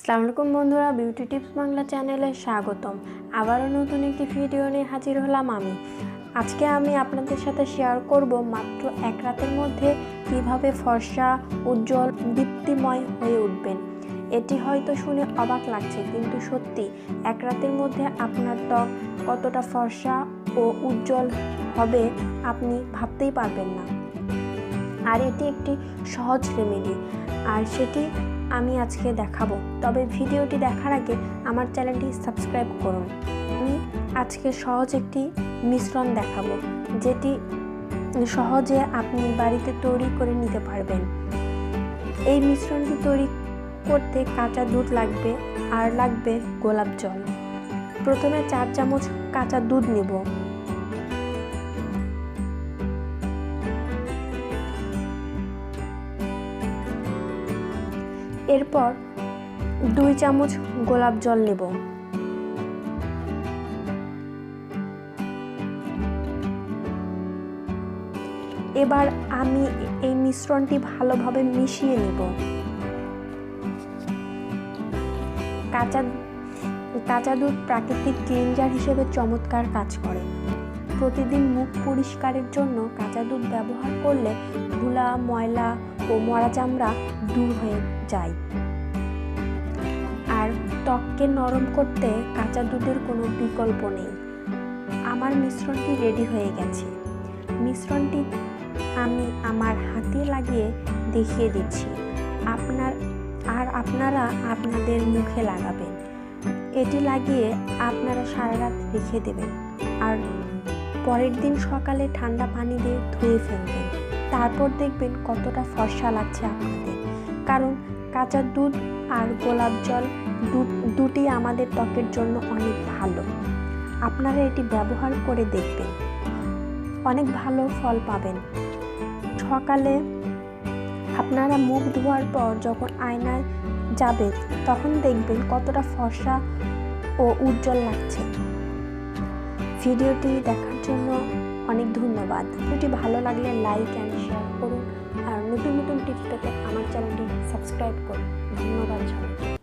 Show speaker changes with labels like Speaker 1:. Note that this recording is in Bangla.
Speaker 1: আসসালামু আলাইকুম বন্ধুরা, বিউটি টিপস বাংলা চ্যানেলে স্বাগতম। আবারও নতুন একটি ভিডিও নিয়ে হাজির হলাম আমি। আজকে আমি আপনাদের সাথে শেয়ার করব মাত্র এক রাতের মধ্যে কিভাবে ফর্সা, উজ্জ্বল, দীপ্তিময় হয়ে উঠবেন। এটি হয়তো শুনে অবাক লাগছে, কিন্তু সত্যি এক রাতের মধ্যে আপনার ত্বক কতটা ফর্সা ও উজ্জ্বল হবে আপনি ভাবতেই পারবেন না। আর এটি একটি সহজ রেমেডি, আর সেটি আমি আজকে দেখাবো। তবে ভিডিওটি দেখার আগে আমার চ্যানেলটি সাবস্ক্রাইব করুন। আমি আজকে সহজ একটি মিশ্রণ দেখাবো, যেটি সহজে আপনি বাড়িতে তৈরি করে নিতে পারবেন। এই মিশ্রণটি তৈরি করতে কাঁচা দুধ লাগবে, আর লাগবে গোলাপ জল। প্রথমে 4 চামচ কাঁচা দুধ নিব। এরপর 2 চামচ গোলাপ জল নেব। এবার আমি এই মিশ্রণটি ভালোভাবে মিশিয়ে নেব। কাঁচা দুধ প্রাকৃতিক ক্লিনজার হিসেবে চমৎকার কাজ করে। প্রতিদিন মুখ পরিষ্কারের জন্য কাঁচা দুধ ব্যবহার করলে ধুলা, ময়লা ও মরা চামড়া দূর হয়ে যায়। আর ত্বককে নরম করতে কাঁচা দুধের কোনো বিকল্প নেই। আমার মিশ্রণটি রেডি হয়ে গেছে। মিশ্রণটি আমি আমার হাতে লাগিয়ে দেখিয়ে দিচ্ছি। আপনারা আপনাদের মুখে লাগাবেন। এটি লাগিয়ে আপনারা সারা রাত রেখে দেবেন, আর পরের দিন সকালে ঠান্ডা পানি দিয়ে ধুয়ে ফেলবেন। তারপর দেখবেন কতটা ফর্সা লাগছে আপনাদের। কারণ কাঁচা দুধ আর গোলাপ জল দুটি আমাদের ত্বকের জন্য অনেক ভালো। আপনারা এটি ব্যবহার করে দেখবেন, অনেক ভালো ফল পাবেন। সকালে আপনারা মুখ ধোয়ার পর যখন আয়নায় যাবেন, তখন দেখবেন কতটা ফর্সা ও উজ্জ্বল লাগছে। ভিডিওটি দেখার জন্য অনেক ধন্যবাদ। ভিডিওটি ভালো লাগলে লাইক অ্যান্ড শেয়ার করুন, আর নতুন নতুন টিপস পেতে আমার চ্যানেলটি সাবস্ক্রাইব করুন। ধন্যবাদ সবাইকে।